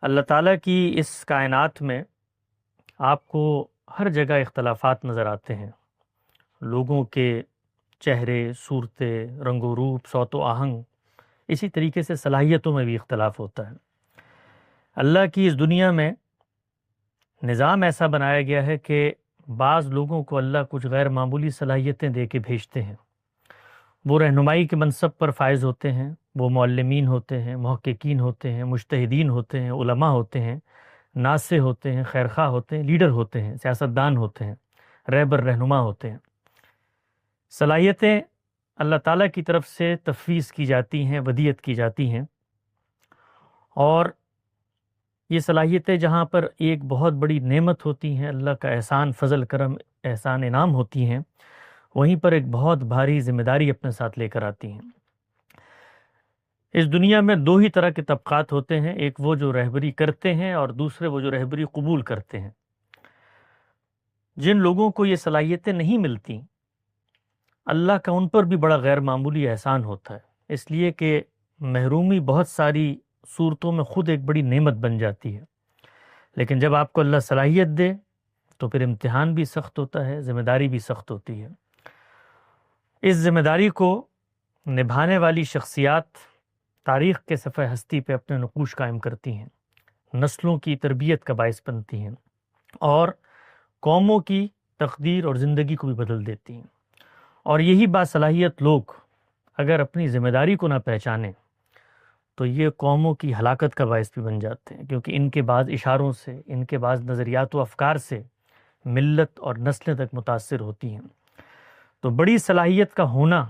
اللہ تعالیٰ کی اس کائنات میں آپ کو ہر جگہ اختلافات نظر آتے ہیں۔ لوگوں کے چہرے، صورتیں، رنگ و روپ، صوت و آہنگ، اسی طریقے سے صلاحیتوں میں بھی اختلاف ہوتا ہے۔ اللہ کی اس دنیا میں نظام ایسا بنایا گیا ہے کہ بعض لوگوں کو اللہ کچھ غیر معمولی صلاحیتیں دے کے بھیجتے ہیں۔ وہ رہنمائی کے منصب پر فائز ہوتے ہیں، وہ معلمین ہوتے ہیں، محققین ہوتے ہیں، مجتہدین ہوتے ہیں، علماء ہوتے ہیں، ناصح ہوتے ہیں، خیرخواہ ہوتے ہیں، لیڈر ہوتے ہیں، سیاستدان ہوتے ہیں، رہبر رہنما ہوتے ہیں۔ صلاحیتیں اللہ تعالیٰ کی طرف سے تفویض کی جاتی ہیں، ودیعت کی جاتی ہیں، اور یہ صلاحیتیں جہاں پر ایک بہت بڑی نعمت ہوتی ہیں، اللہ کا احسان، فضل، کرم، احسان، انعام ہوتی ہیں، وہیں پر ایک بہت بھاری ذمہ داری اپنے ساتھ لے کر آتی ہیں۔ اس دنیا میں دو ہی طرح کے طبقات ہوتے ہیں، ایک وہ جو رہبری کرتے ہیں اور دوسرے وہ جو رہبری قبول کرتے ہیں۔ جن لوگوں کو یہ صلاحیتیں نہیں ملتی، اللہ کا ان پر بھی بڑا غیر معمولی احسان ہوتا ہے، اس لیے کہ محرومی بہت ساری صورتوں میں خود ایک بڑی نعمت بن جاتی ہے۔ لیکن جب آپ کو اللہ صلاحیت دے تو پھر امتحان بھی سخت ہوتا ہے، ذمہ داری بھی سخت ہوتی ہے۔ اس ذمہ داری کو نبھانے والی شخصیات تاریخ کے صفحہ ہستی پہ اپنے نقوش قائم کرتی ہیں، نسلوں کی تربیت کا باعث بنتی ہیں، اور قوموں کی تقدیر اور زندگی کو بھی بدل دیتی ہیں۔ اور یہی باصلاحیت لوگ اگر اپنی ذمہ داری کو نہ پہچانیں تو یہ قوموں کی ہلاکت کا باعث بھی بن جاتے ہیں، کیونکہ ان کے بعض اشاروں سے، ان کے بعض نظریات و افکار سے ملت اور نسلیں تک متاثر ہوتی ہیں۔ تو بڑی صلاحیت کا ہونا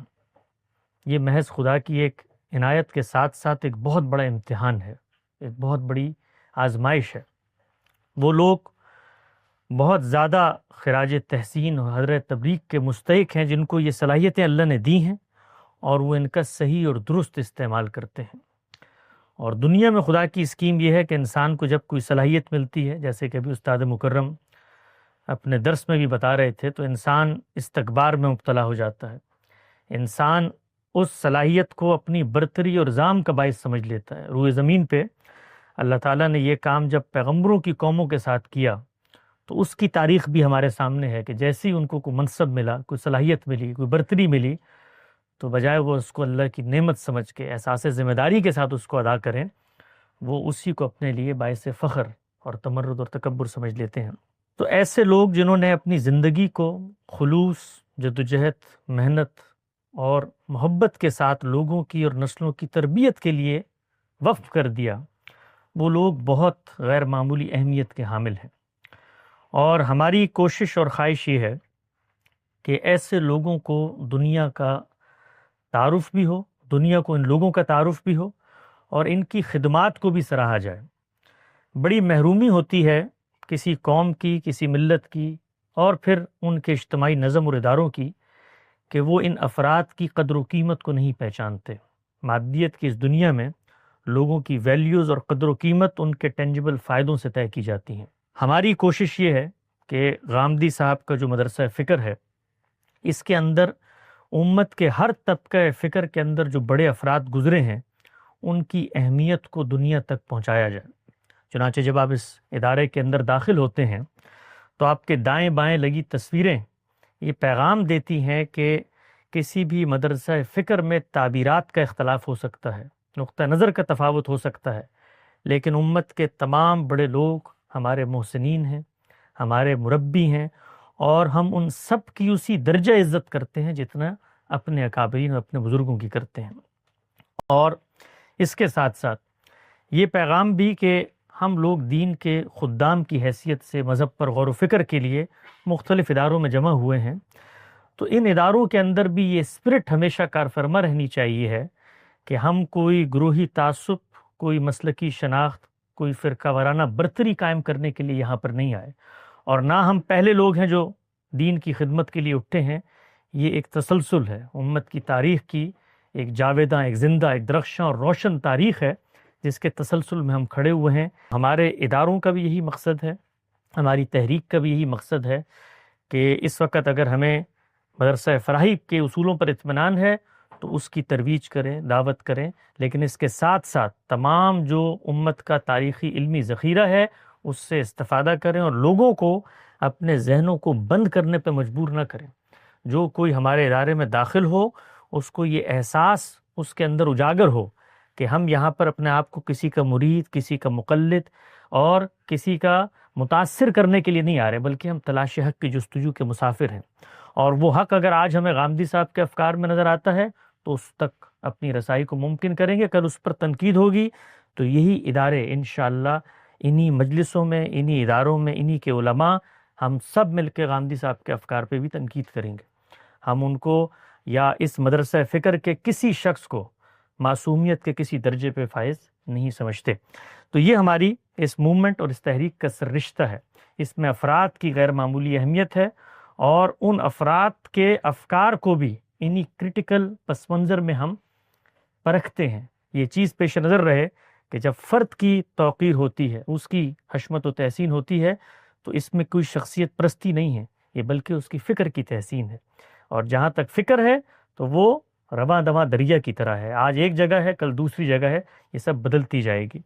یہ محض خدا کی ایک عنایت کے ساتھ ساتھ ایک بہت بڑا امتحان ہے، ایک بہت بڑی آزمائش ہے۔ وہ لوگ بہت زیادہ خراج تحسین اور حضرت تبریک کے مستحق ہیں جن کو یہ صلاحیتیں اللہ نے دی ہیں اور وہ ان کا صحیح اور درست استعمال کرتے ہیں۔ اور دنیا میں خدا کی اسکیم یہ ہے کہ انسان کو جب کوئی صلاحیت ملتی ہے، جیسے کہ ابھی استاد مکرم اپنے درس میں بھی بتا رہے تھے، تو انسان استکبار میں مبتلا ہو جاتا ہے۔ انسان اس صلاحیت کو اپنی برتری اور زام کا باعث سمجھ لیتا ہے۔ روئے زمین پہ اللہ تعالیٰ نے یہ کام جب پیغمبروں کی قوموں کے ساتھ کیا تو اس کی تاریخ بھی ہمارے سامنے ہے کہ جیسے ہی ان کو کوئی منصب ملا، کوئی صلاحیت ملی، کوئی برتری ملی، تو بجائے وہ اس کو اللہ کی نعمت سمجھ کے احساس ذمہ داری کے ساتھ اس کو ادا کریں، وہ اسی کو اپنے لیے باعث فخر اور تمرد اور تکبر سمجھ لیتے ہیں۔ تو ایسے لوگ جنہوں نے اپنی زندگی کو خلوص، جدوجہد، محنت اور محبت کے ساتھ لوگوں کی اور نسلوں کی تربیت کے لیے وقف کر دیا، وہ لوگ بہت غیر معمولی اہمیت کے حامل ہیں۔ اور ہماری کوشش اور خواہش یہ ہے کہ ایسے لوگوں کو دنیا کا تعارف بھی ہو، دنیا کو ان لوگوں کا تعارف بھی ہو، اور ان کی خدمات کو بھی سراہا جائے۔ بڑی محرومی ہوتی ہے کسی قوم کی، کسی ملت کی، اور پھر ان کے اجتماعی نظم اور اداروں کی، کہ وہ ان افراد کی قدر و قیمت کو نہیں پہچانتے۔ مادیت کی اس دنیا میں لوگوں کی ویلیوز اور قدر و قیمت ان کے ٹینجبل فائدوں سے طے کی جاتی ہیں۔ ہماری کوشش یہ ہے کہ غامدی صاحب کا جو مدرسہ فکر ہے، اس کے اندر امت کے ہر طبقہ فکر کے اندر جو بڑے افراد گزرے ہیں ان کی اہمیت کو دنیا تک پہنچایا جائے۔ چنانچہ جب آپ اس ادارے کے اندر داخل ہوتے ہیں تو آپ کے دائیں بائیں لگی تصویریں یہ پیغام دیتی ہیں کہ کسی بھی مدرسہ فکر میں تعبیرات کا اختلاف ہو سکتا ہے، نقطہ نظر کا تفاوت ہو سکتا ہے، لیکن امت کے تمام بڑے لوگ ہمارے محسنین ہیں، ہمارے مربی ہیں، اور ہم ان سب کی اسی درجہ عزت کرتے ہیں جتنا اپنے اکابرین اور اپنے بزرگوں کی کرتے ہیں۔ اور اس کے ساتھ ساتھ یہ پیغام بھی کہ ہم لوگ دین کے خدام کی حیثیت سے مذہب پر غور و فکر کے لیے مختلف اداروں میں جمع ہوئے ہیں، تو ان اداروں کے اندر بھی یہ اسپرٹ ہمیشہ کارفرما رہنی چاہیے ہے کہ ہم کوئی گروہی تعصب، کوئی مسلکی شناخت، کوئی فرقہ وارانہ برتری قائم کرنے کے لیے یہاں پر نہیں آئے، اور نہ ہم پہلے لوگ ہیں جو دین کی خدمت کے لیے اٹھے ہیں۔ یہ ایک تسلسل ہے، امت کی تاریخ کی ایک جاویداں، ایک زندہ، ایک درخشاں اور روشن تاریخ ہے جس کے تسلسل میں ہم کھڑے ہوئے ہیں۔ ہمارے اداروں کا بھی یہی مقصد ہے، ہماری تحریک کا بھی یہی مقصد ہے کہ اس وقت اگر ہمیں مدرسہ فراہی کے اصولوں پر اطمینان ہے تو اس کی ترویج کریں، دعوت کریں، لیکن اس کے ساتھ ساتھ تمام جو امت کا تاریخی علمی ذخیرہ ہے اس سے استفادہ کریں، اور لوگوں کو اپنے ذہنوں کو بند کرنے پہ مجبور نہ کریں۔ جو کوئی ہمارے ادارے میں داخل ہو اس کو یہ احساس اس کے اندر اجاگر ہو کہ ہم یہاں پر اپنے آپ کو کسی کا مرید، کسی کا مقلد اور کسی کا متاثر کرنے کے لیے نہیں آ رہے، بلکہ ہم تلاش حق کی جستجو کے مسافر ہیں، اور وہ حق اگر آج ہمیں غامدی صاحب کے افکار میں نظر آتا ہے تو اس تک اپنی رسائی کو ممکن کریں گے۔ کل اس پر تنقید ہوگی تو یہی ادارے انشاءاللہ انہی مجلسوں میں، انہی اداروں میں، انہی کے علماء ہم سب مل کے غامدی صاحب کے افکار پہ بھی تنقید کریں گے۔ ہم ان کو یا اس مدرسہ فکر کے کسی شخص کو معصومیت کے کسی درجے پہ فائز نہیں سمجھتے۔ تو یہ ہماری اس موومنٹ اور اس تحریک کا سر رشتہ ہے۔ اس میں افراد کی غیر معمولی اہمیت ہے، اور ان افراد کے افکار کو بھی انہی کرٹیکل پس منظر میں ہم پرکھتے ہیں۔ یہ چیز پیش نظر رہے کہ جب فرد کی توقیر ہوتی ہے، اس کی حشمت و تحسین ہوتی ہے، تو اس میں کوئی شخصیت پرستی نہیں ہے، یہ بلکہ اس کی فکر کی تحسین ہے، اور جہاں تک فکر ہے تو وہ رواں دواں دریا کی طرح ہے، آج ایک جگہ ہے، کل دوسری جگہ ہے، یہ سب بدلتی جائے گی۔